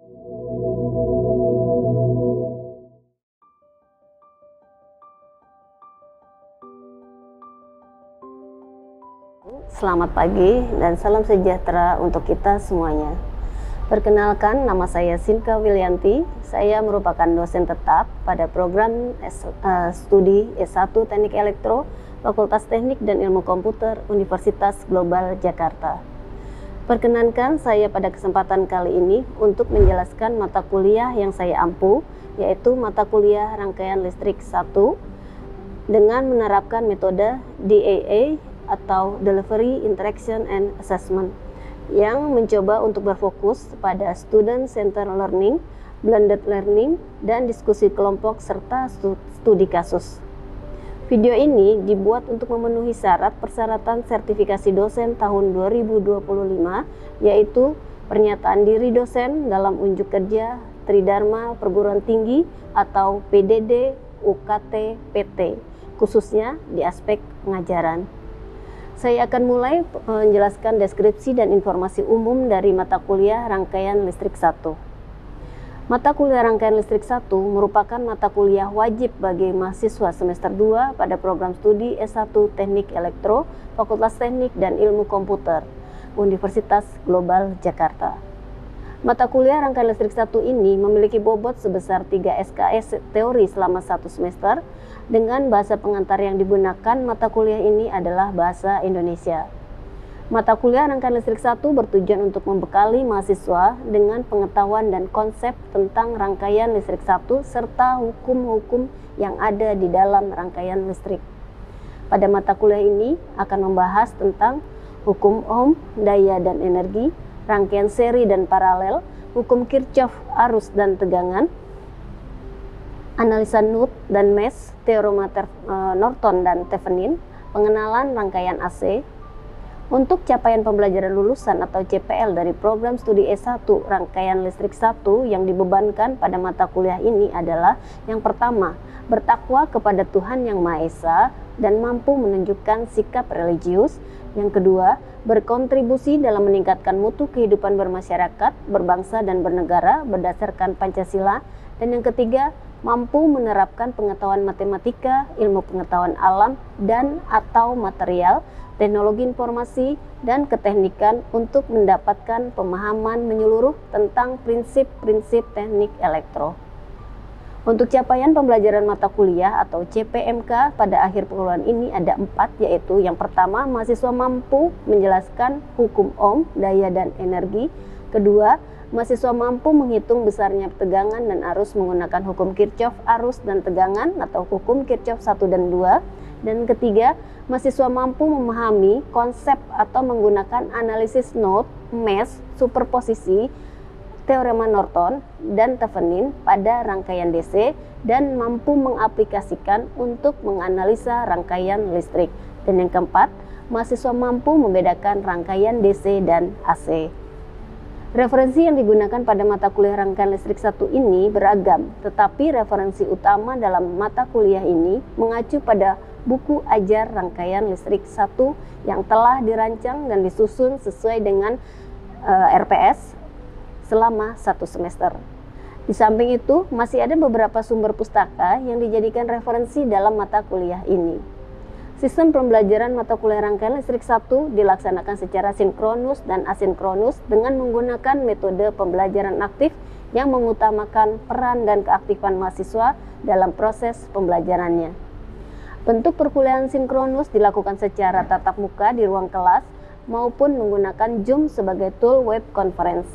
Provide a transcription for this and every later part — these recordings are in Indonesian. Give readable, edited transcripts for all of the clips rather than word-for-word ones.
Selamat pagi dan salam sejahtera untuk kita semuanya. Perkenalkan, nama saya Sinka Willianti. Saya merupakan dosen tetap pada program studi S1 Teknik Elektro, Fakultas Teknik dan Ilmu Komputer, Universitas Global Jakarta. Perkenankan saya pada kesempatan kali ini untuk menjelaskan mata kuliah yang saya ampu, yaitu mata kuliah Rangkaian Listrik 1 dengan menerapkan metode DAA atau Delivery, Interaction, and Assessment yang mencoba untuk berfokus pada Student Centered Learning, Blended Learning, dan diskusi kelompok serta studi kasus. Video ini dibuat untuk memenuhi syarat persyaratan sertifikasi dosen tahun 2025, yaitu pernyataan diri dosen dalam unjuk kerja Tridharma Perguruan Tinggi atau PDD UKT PT, khususnya di aspek pengajaran. Saya akan mulai menjelaskan deskripsi dan informasi umum dari mata kuliah Rangkaian Listrik 1. Mata kuliah Rangkaian Listrik 1 merupakan mata kuliah wajib bagi mahasiswa semester 2 pada program studi S1 Teknik Elektro, Fakultas Teknik dan Ilmu Komputer, Universitas Global Jakarta. Mata kuliah Rangkaian Listrik 1 ini memiliki bobot sebesar 3 SKS teori selama 1 semester. Dengan bahasa pengantar yang digunakan mata kuliah ini adalah bahasa Indonesia. Mata kuliah Rangkaian Listrik 1 bertujuan untuk membekali mahasiswa dengan pengetahuan dan konsep tentang rangkaian listrik 1 serta hukum-hukum yang ada di dalam rangkaian listrik. Pada mata kuliah ini akan membahas tentang hukum Ohm, daya dan energi, rangkaian seri dan paralel, hukum Kirchhoff, arus dan tegangan, analisa nut dan mesh, teorema Norton dan Thevenin, pengenalan rangkaian AC. Untuk capaian pembelajaran lulusan atau CPL dari program studi S1 Rangkaian Listrik 1 yang dibebankan pada mata kuliah ini adalah yang pertama, bertakwa kepada Tuhan Yang Maha Esa dan mampu menunjukkan sikap religius. Yang kedua, berkontribusi dalam meningkatkan mutu kehidupan bermasyarakat, berbangsa dan bernegara berdasarkan Pancasila. Dan yang ketiga, mampu menerapkan pengetahuan matematika, ilmu pengetahuan alam dan atau material, teknologi informasi, dan keteknikan untuk mendapatkan pemahaman menyeluruh tentang prinsip-prinsip teknik elektro. Untuk capaian pembelajaran mata kuliah atau CPMK pada akhir pengeluaran ini ada 4, yaitu yang pertama, mahasiswa mampu menjelaskan hukum Ohm, daya dan energi. Kedua, mahasiswa mampu menghitung besarnya tegangan dan arus menggunakan hukum Kirchhoff, arus dan tegangan atau hukum Kirchhoff 1 dan 2. Dan ketiga, mahasiswa mampu memahami konsep atau menggunakan analisis node, mesh, superposisi, teorema Norton dan Thevenin pada rangkaian DC dan mampu mengaplikasikan untuk menganalisa rangkaian listrik. Dan yang keempat, mahasiswa mampu membedakan rangkaian DC dan AC. Referensi yang digunakan pada mata kuliah Rangkaian Listrik 1 ini beragam, tetapi referensi utama dalam mata kuliah ini mengacu pada buku ajar Rangkaian Listrik 1 yang telah dirancang dan disusun sesuai dengan RPS selama 1 semester. Di samping itu, masih ada beberapa sumber pustaka yang dijadikan referensi dalam mata kuliah ini. Sistem pembelajaran mata kuliah Rangkaian Listrik 1 dilaksanakan secara sinkronus dan asinkronus dengan menggunakan metode pembelajaran aktif yang mengutamakan peran dan keaktifan mahasiswa dalam proses pembelajarannya. Bentuk perkuliahan sinkronus dilakukan secara tatap muka di ruang kelas maupun menggunakan Zoom sebagai tool web conference.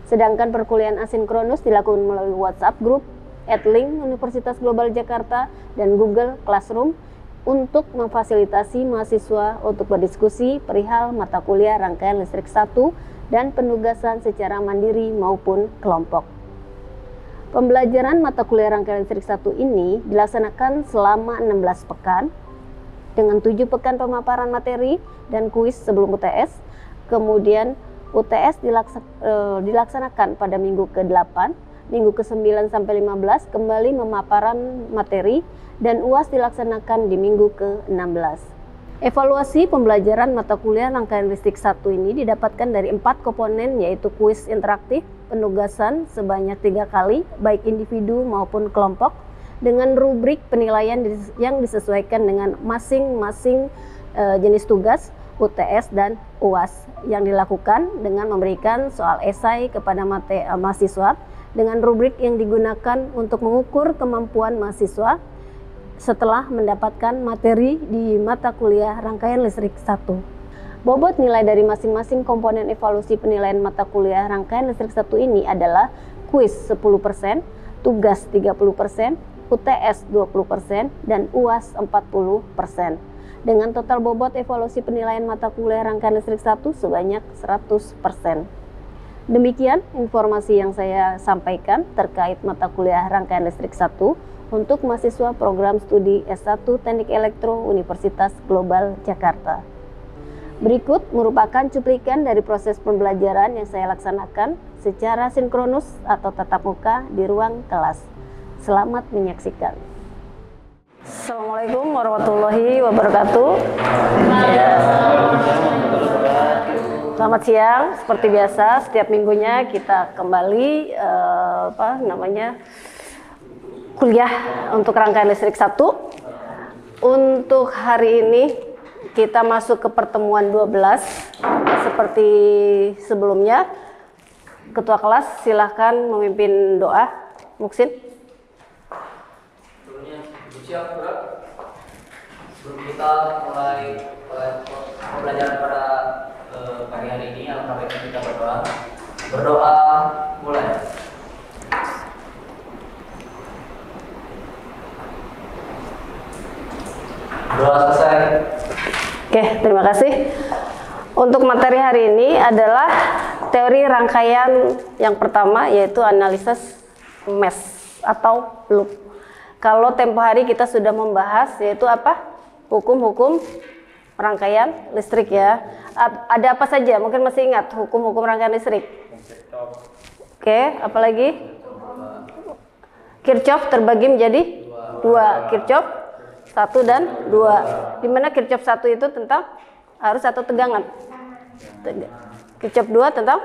Sedangkan perkuliahan asinkronus dilakukan melalui WhatsApp Group, Adlink Universitas Global Jakarta, dan Google Classroom untuk memfasilitasi mahasiswa untuk berdiskusi perihal mata kuliah Rangkaian Listrik 1 dan penugasan secara mandiri maupun kelompok. Pembelajaran mata kuliah Rangkaian Listrik 1 ini dilaksanakan selama 16 pekan dengan 7 pekan pemaparan materi dan kuis sebelum UTS. Kemudian UTS dilaksanakan pada minggu ke-8, minggu ke-9 sampai 15 kembali pemaparan materi, dan UAS dilaksanakan di minggu ke-16. Evaluasi pembelajaran mata kuliah Rangkaian Listrik 1 ini didapatkan dari 4 komponen, yaitu kuis interaktif, penugasan sebanyak 3 kali, baik individu maupun kelompok, dengan rubrik penilaian yang disesuaikan dengan masing-masing jenis tugas, UTS dan UAS, yang dilakukan dengan memberikan soal esai kepada mahasiswa dengan rubrik yang digunakan untuk mengukur kemampuan mahasiswa setelah mendapatkan materi di mata kuliah rangkaian listrik 1. Bobot nilai dari masing-masing komponen evaluasi penilaian mata kuliah rangkaian listrik 1 ini adalah kuis 10%, tugas 30%, UTS 20%, dan UAS 40%. Dengan total bobot evaluasi penilaian mata kuliah rangkaian listrik 1 sebanyak 100%. Demikian informasi yang saya sampaikan terkait mata kuliah rangkaian listrik 1 untuk mahasiswa program studi S1 Teknik Elektro Universitas Global Jakarta. Berikut merupakan cuplikan dari proses pembelajaran yang saya laksanakan secara sinkronus atau tatap muka di ruang kelas. Selamat menyaksikan. Assalamualaikum warahmatullahi wabarakatuh. Selamat siang. Seperti biasa, setiap minggunya kita kembali kuliah untuk rangkaian listrik 1. Untuk hari ini kita masuk ke pertemuan 12. Seperti sebelumnya, Ketua kelas silahkan memimpin doa. Muksin. Sebelum kita mulai pembelajaran pada pagi hari ini, alangkah baiknya kita berdoa. Berdoa mulai. Doa selesai. Oke, terima kasih. Untuk materi hari ini adalah teori rangkaian yang pertama, yaitu analisis MES atau loop. Kalau tempo hari kita sudah membahas yaitu apa? Hukum-hukum rangkaian listrik ya. Ada apa saja? Mungkin masih ingat hukum-hukum rangkaian listrik? Oke, apalagi? Kirchhoff terbagi menjadi 2. Kirchhoff 1 dan 2. Di mana Kirchhoff 1 itu tentang arus atau tegangan. Kirchhoff 2 tentang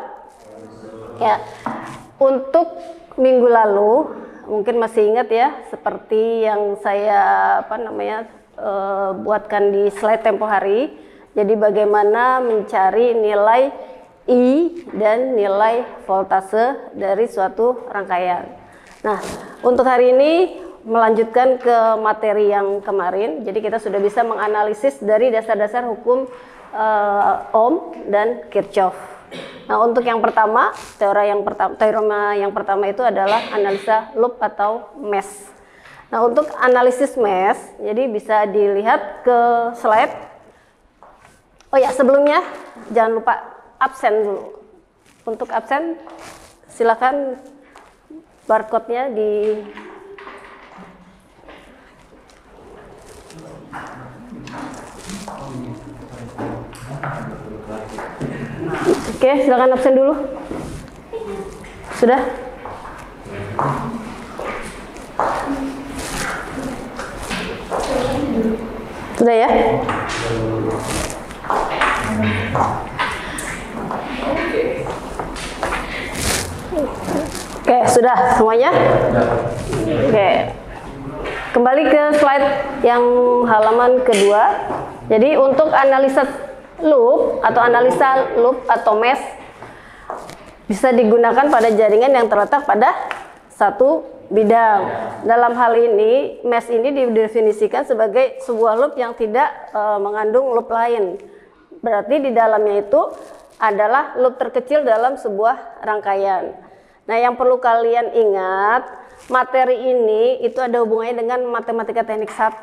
ya. Untuk minggu lalu mungkin masih ingat ya, seperti yang saya buatkan di slide tempo hari. Jadi bagaimana mencari nilai I dan nilai voltase dari suatu rangkaian. Nah, untuk hari ini melanjutkan ke materi yang kemarin. Jadi kita sudah bisa menganalisis dari dasar-dasar hukum Ohm dan Kirchhoff. Nah, untuk yang pertama, teorema yang pertama itu adalah analisa loop atau mesh. Nah, untuk analisis mesh, jadi bisa dilihat ke slide. Oh ya, sebelumnya jangan lupa absen dulu. Untuk absen, silakan barcode-nya di Oke, silakan absen dulu. Sudah? Sudah ya? Oke, sudah semuanya? Oke. Kembali ke slide yang halaman kedua. Jadi untuk analisa loop atau mesh bisa digunakan pada jaringan yang terletak pada satu bidang. Dalam hal ini, mesh ini didefinisikan sebagai sebuah loop yang tidak mengandung loop lain. Berarti di dalamnya itu adalah loop terkecil dalam sebuah rangkaian. Nah, yang perlu kalian ingat, materi ini itu ada hubungannya dengan matematika teknik 1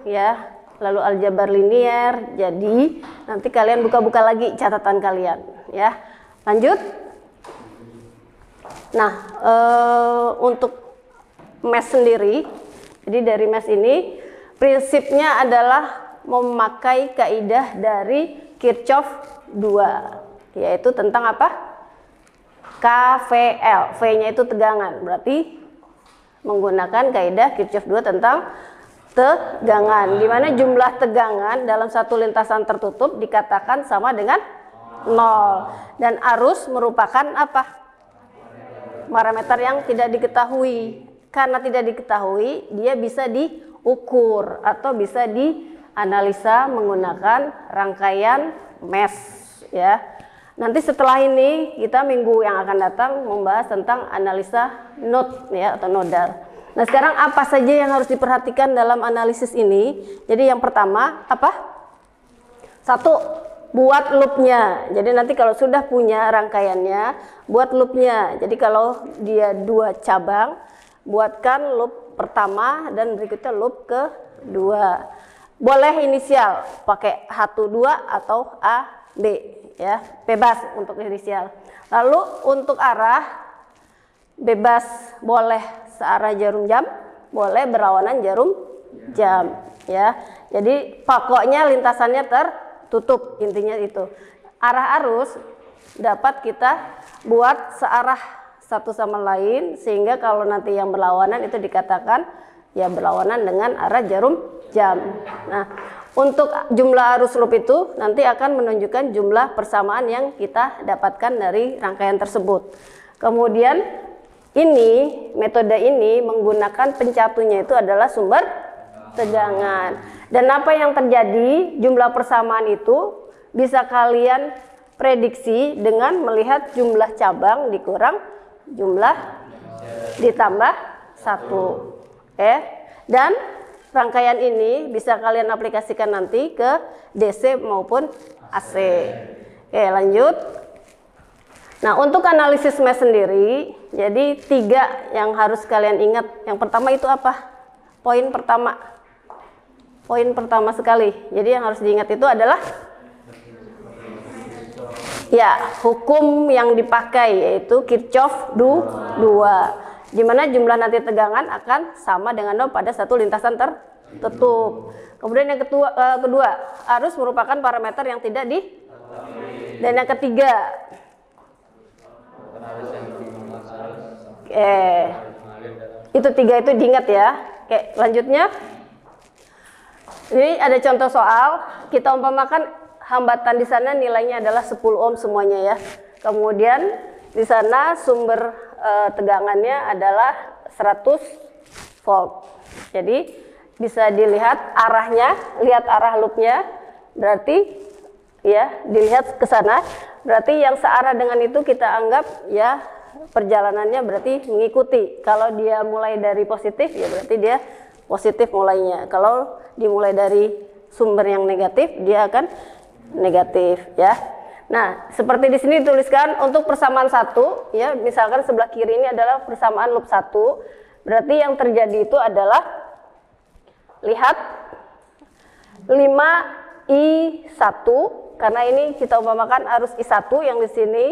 ya, lalu aljabar linier. Jadi nanti kalian buka-buka lagi catatan kalian ya. Lanjut. Nah, untuk mesh sendiri, jadi dari mesh ini prinsipnya adalah memakai kaidah dari Kirchhoff 2, yaitu tentang apa? KVL, V-nya itu tegangan, berarti menggunakan kaidah Kirchhoff 2 tentang tegangan, di mana jumlah tegangan dalam satu lintasan tertutup dikatakan sama dengan 0, dan arus merupakan apa? parameter yang tidak diketahui. Karena tidak diketahui, dia bisa diukur atau bisa dianalisa menggunakan rangkaian MES ya. Nanti setelah ini kita minggu yang akan datang membahas tentang analisa node ya atau nodal. Nah, sekarang apa saja yang harus diperhatikan dalam analisis ini? Jadi yang pertama apa? Satu, buat loopnya. Jadi nanti kalau sudah punya rangkaiannya, buat loopnya. Jadi kalau dia 2 cabang, buatkan loop pertama dan berikutnya loop kedua. Boleh inisial pakai H2 atau A, B. Ya, bebas untuk inisial. Lalu untuk arah bebas, boleh searah jarum jam, boleh berlawanan jarum jam ya. Jadi pokoknya lintasannya tertutup, intinya itu. Arah arus dapat kita buat searah satu sama lain sehingga kalau nanti yang berlawanan itu dikatakan ya berlawanan dengan arah jarum jam. Nah, untuk jumlah arus loop itu nanti akan menunjukkan jumlah persamaan yang kita dapatkan dari rangkaian tersebut. Kemudian ini, metode ini menggunakan pencatunya itu adalah sumber tegangan. Dan apa yang terjadi, jumlah persamaan itu bisa kalian prediksi dengan melihat jumlah cabang dikurang jumlah ditambah 1. Dan rangkaian ini bisa kalian aplikasikan nanti ke DC maupun AC. Lanjut. Nah, untuk analisis MES sendiri, jadi 3 yang harus kalian ingat. Yang pertama itu apa? Poin pertama. Poin pertama sekali. Jadi yang harus diingat itu adalah ya, hukum yang dipakai yaitu Kirchhoff 2. Di mana jumlah nanti tegangan akan sama dengan 0 pada satu lintasan tertutup. Kemudian yang kedua, arus merupakan parameter yang tidak di. Dan yang ketiga, itu 3 itu diingat ya. Lanjutnya, ini ada contoh soal. Kita umpamakan hambatan di sana nilainya adalah 10 ohm semuanya ya. Kemudian di sana sumber tegangannya adalah 100 volt. Jadi bisa dilihat arahnya, lihat arah loopnya, berarti ya dilihat ke sana. Berarti yang searah dengan itu kita anggap ya perjalanannya berarti mengikuti. Kalau dia mulai dari positif ya berarti dia positif mulainya. Kalau dimulai dari sumber yang negatif dia akan negatif ya. Nah, seperti di sini dituliskan untuk persamaan 1 ya, misalkan sebelah kiri ini adalah persamaan loop 1. Berarti yang terjadi itu adalah lihat 5I1 karena ini kita umpamakan arus I1 yang di sini.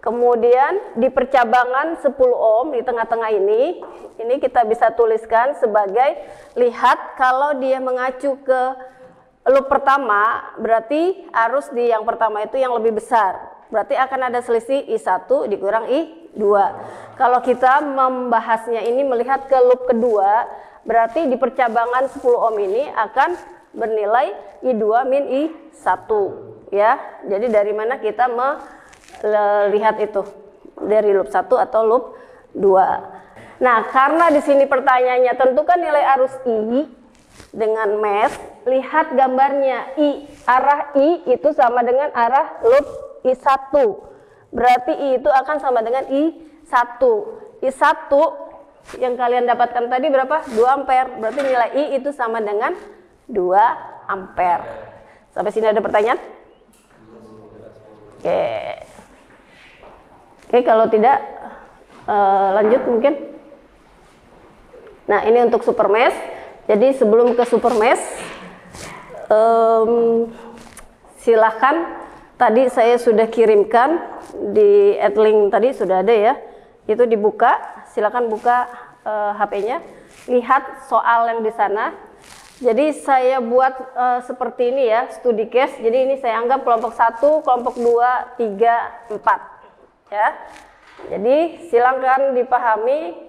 Kemudian di percabangan 10 ohm di tengah-tengah ini kita bisa tuliskan sebagai lihat kalau dia mengacu ke loop pertama, berarti arus di yang pertama itu yang lebih besar. Berarti akan ada selisih I1 dikurang I2. Kalau kita membahasnya ini melihat ke loop kedua, berarti di percabangan 10 ohm ini akan bernilai I2 min I1 ya. Jadi dari mana kita melihat itu? Dari loop 1 atau loop 2. Nah, karena di sini pertanyaannya tentukan nilai arus I dengan MES, lihat gambarnya arah I itu sama dengan arah loop I1. Berarti I itu akan sama dengan I1. I1 yang kalian dapatkan tadi berapa? 2 ampere. Berarti nilai I itu sama dengan 2 ampere. Sampai sini ada pertanyaan? Oke, kalau tidak lanjut mungkin. Nah, ini untuk super mesh. Jadi sebelum ke super mesh, silahkan, tadi saya sudah kirimkan di adlink tadi sudah ada ya, itu dibuka, silahkan buka HP-nya, lihat soal yang di sana. Jadi saya buat seperti ini ya, studi case. Jadi ini saya anggap kelompok 1, kelompok 2, 3, 4 ya. Jadi silakan dipahami.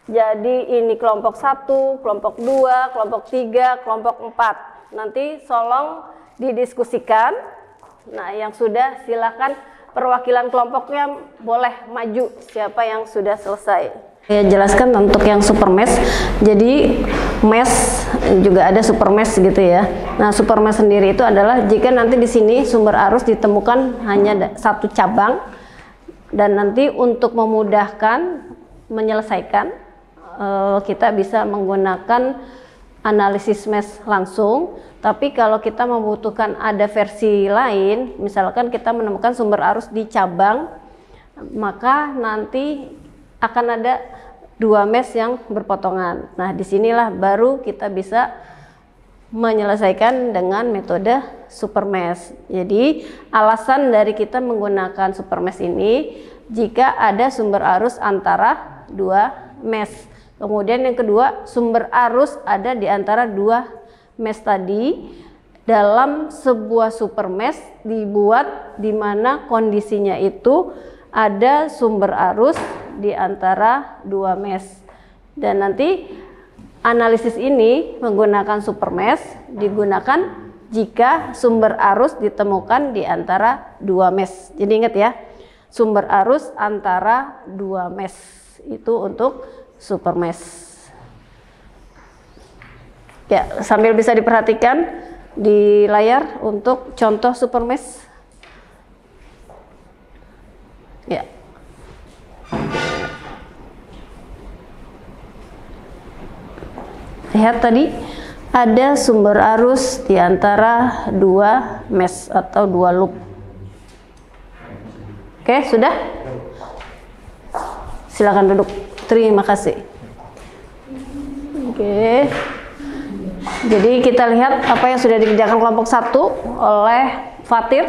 Jadi ini kelompok 1, kelompok 2, kelompok 3, kelompok 4. Nanti tolong didiskusikan. Nah, yang sudah silakan perwakilan kelompoknya boleh maju siapa yang sudah selesai. Saya jelaskan untuk yang super mesh. Jadi mesh juga ada super mesh gitu ya. Nah, super mesh sendiri itu adalah jika nanti di sini sumber arus ditemukan hanya satu cabang, dan nanti untuk memudahkan menyelesaikan kita bisa menggunakan analisis mesh langsung. Tapi kalau kita membutuhkan ada versi lain, misalkan kita menemukan sumber arus di cabang, maka nanti akan ada dua mesh yang berpotongan. Nah, disinilah baru kita bisa menyelesaikan dengan metode super mesh. Jadi alasan dari kita menggunakan super mesh ini jika ada sumber arus antara dua mesh. Kemudian yang kedua, sumber arus ada di antara dua mesh tadi. Dalam sebuah super mesh dibuat di mana kondisinya itu ada sumber arus di antara dua mesh, dan nanti analisis ini menggunakan super mesh digunakan jika sumber arus ditemukan di antara dua mesh. Jadi ingat ya, sumber arus antara dua mesh itu untuk super mesh. Ya, sambil bisa diperhatikan di layar untuk contoh super mesh. Ya. Lihat tadi ada sumber arus di antara dua mesh atau dua loop. Oke, sudah? Silakan duduk. Terima kasih. Oke. Jadi kita lihat apa yang sudah dikerjakan kelompok 1 oleh Fatir.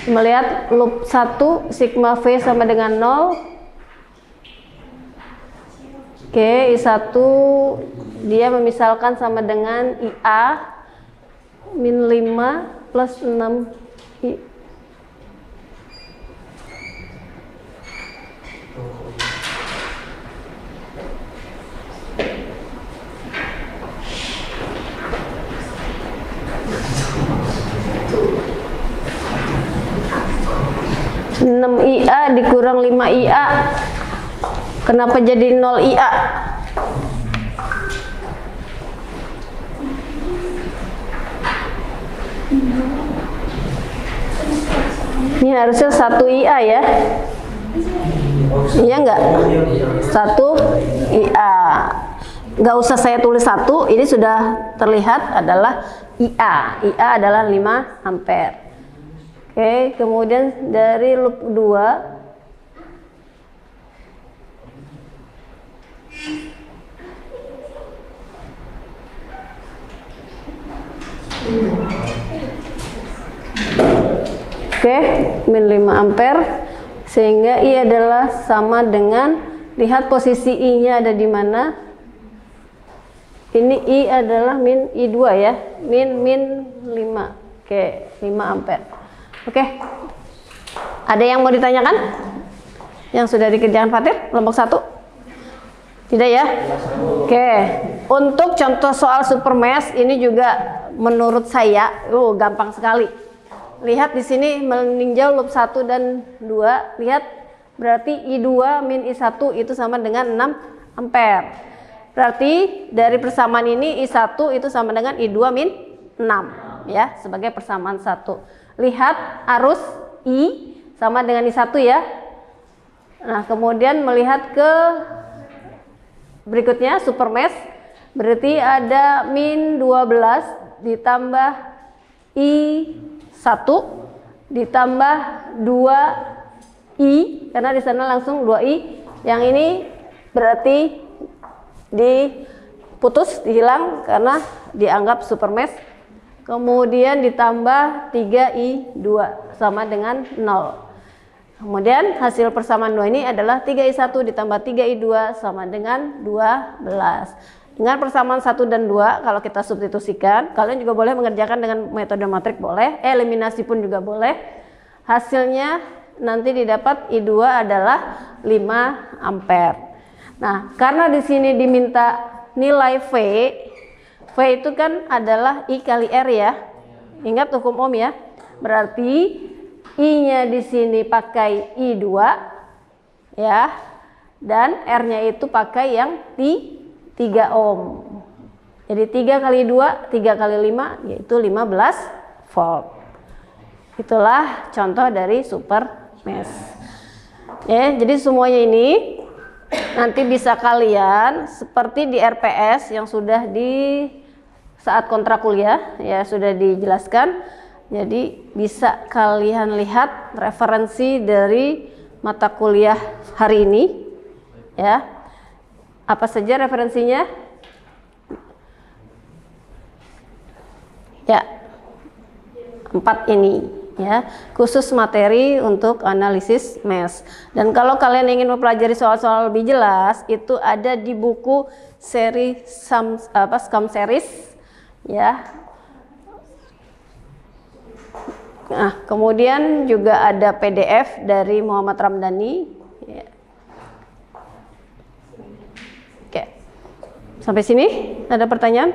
Melihat loop 1 sigma V sama dengan 0. Oke, I1 dia memisalkan sama dengan IA min 5 plus 6 I. IA dikurang 5 IA. Kenapa jadi 0 IA? Ini harusnya 1 IA ya. Iya enggak? 1 IA. Enggak usah saya tulis 1, ini sudah terlihat adalah IA. IA adalah 5 ampere. Oke, kemudian dari loop 2 oke, min 5 ampere, sehingga I adalah sama dengan, lihat posisi I-nya ada di mana. Ini I adalah min I2 ya, min 5. Oke, 5 ampere. Oke. Ada yang mau ditanyakan? Yang sudah dikerjakan Fatir, kelompok 1? Tidak ya? Oke. Untuk contoh soal super mesh ini juga menurut saya gampang sekali. Lihat di sini meninjau loop 1 dan 2, lihat berarti I2 min I1 itu sama dengan 6 ampere. Berarti dari persamaan ini I1 itu sama dengan I2 min 6 ya, sebagai persamaan 1. Lihat arus I sama dengan I1 ya. Nah, kemudian melihat ke berikutnya super mesh, berarti ada min 12 ditambah I1 ditambah 2I, karena di sana langsung 2I. Yang ini berarti diputus, dihilang karena dianggap super mesh. Kemudian ditambah 3I2 sama dengan 0. Kemudian hasil persamaan 2 ini adalah 3I1 ditambah 3I2 sama dengan 12. Dengan persamaan 1 dan 2, kalau kita substitusikan, kalian juga boleh mengerjakan dengan metode matrik boleh, eliminasi pun juga boleh. Hasilnya nanti didapat I2 adalah 5 ampere. Nah, karena di sini diminta nilai V V itu kan adalah I kali R ya. Ingat hukum Ohm ya. Berarti I-nya di sini pakai I2 ya. Dan R-nya itu pakai yang 3 ohm. Jadi 3 kali 2, 3 kali 5 yaitu 15 volt. Itulah contoh dari super mesh. Ya, jadi semuanya ini nanti bisa kalian seperti di RPS yang sudah di saat kontrak kuliah ya sudah dijelaskan. Jadi bisa kalian lihat referensi dari mata kuliah hari ini ya. Apa saja referensinya? Ya, 4 ini ya, khusus materi untuk analisis mesh. Dan kalau kalian ingin mempelajari soal-soal lebih jelas, itu ada di buku seri Scam Series ya. Nah, kemudian juga ada PDF dari Muhammad Ramdhani ya. Oke, sampai sini ada pertanyaan?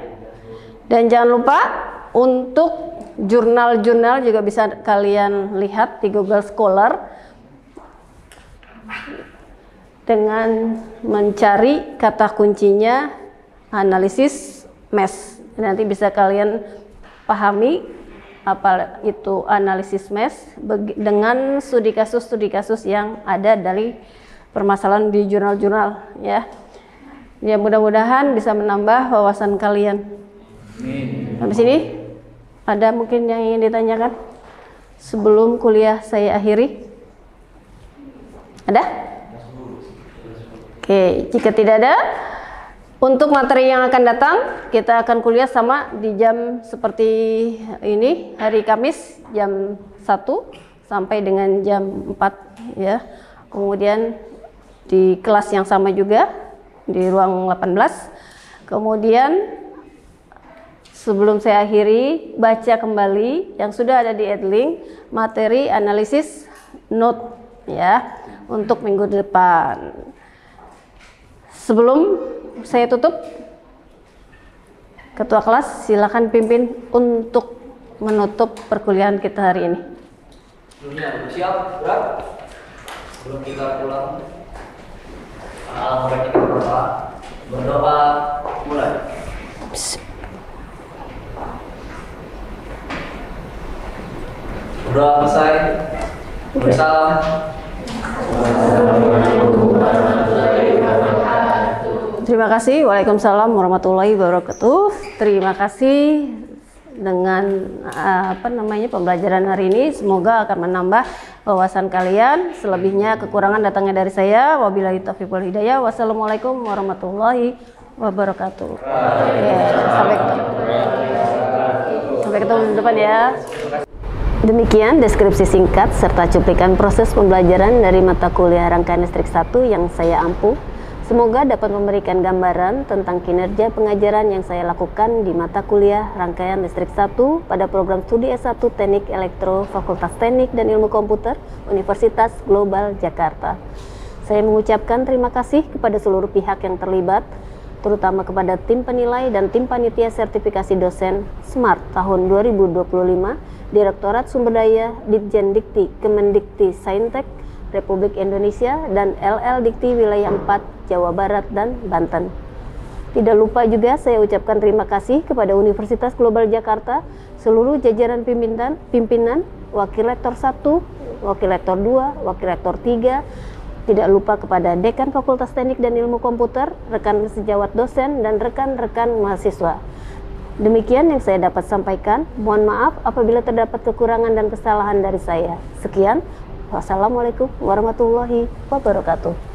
Dan jangan lupa untuk jurnal-jurnal juga bisa kalian lihat di Google Scholar dengan mencari kata kuncinya analisis mesh. Nanti bisa kalian pahami apa itu analisis mesh dengan studi kasus yang ada dari permasalahan di jurnal-jurnal ya. Ya, mudah-mudahan bisa menambah wawasan kalian. Sampai sini ada mungkin yang ingin ditanyakan sebelum kuliah saya akhiri? Ada? Oke, jika tidak ada, untuk materi yang akan datang kita akan kuliah sama di jam seperti ini, hari Kamis jam 1 sampai dengan jam 4 ya. Kemudian di kelas yang sama juga di ruang 18. Kemudian sebelum saya akhiri, baca kembali yang sudah ada di Edlink materi analisis note ya untuk minggu depan. Sebelum saya tutup, ketua kelas silakan pimpin untuk menutup perkuliahan kita hari ini. Sebelumnya siap, gerak. Sebelum kita pulang, alhamdulillah kita berdoa. Berdoa mulai. Berdoa selesai. Bersalam. Terima kasih. Waalaikumsalam warahmatullahi wabarakatuh. Terima kasih dengan pembelajaran hari ini. Semoga akan menambah wawasan kalian. Selebihnya kekurangan datangnya dari saya. Wabillahi taufiq wal hidayah. Wassalamualaikum warahmatullahi wabarakatuh. Sampai ketemu di depan ya. Demikian deskripsi singkat serta cuplikan proses pembelajaran dari mata kuliah rangkaian listrik 1 yang saya ampuh. Semoga dapat memberikan gambaran tentang kinerja pengajaran yang saya lakukan di mata kuliah rangkaian listrik 1 pada program studi S1 Teknik Elektro Fakultas Teknik dan Ilmu Komputer Universitas Global Jakarta. Saya mengucapkan terima kasih kepada seluruh pihak yang terlibat, terutama kepada tim penilai dan tim panitia sertifikasi dosen SMART tahun 2025, Direktorat Sumber Daya Ditjen Dikti Kemendikti Saintek Republik Indonesia dan LL Dikti Wilayah 4 Jawa Barat dan Banten. Tidak lupa juga saya ucapkan terima kasih kepada Universitas Global Jakarta, seluruh jajaran pimpinan, Wakil Rektor 1, Wakil Rektor 2, Wakil Rektor 3, tidak lupa kepada Dekan Fakultas Teknik dan Ilmu Komputer, rekan sejawat dosen, dan rekan-rekan mahasiswa. Demikian yang saya dapat sampaikan. Mohon maaf apabila terdapat kekurangan dan kesalahan dari saya. Sekian. Wassalamualaikum warahmatullahi wabarakatuh.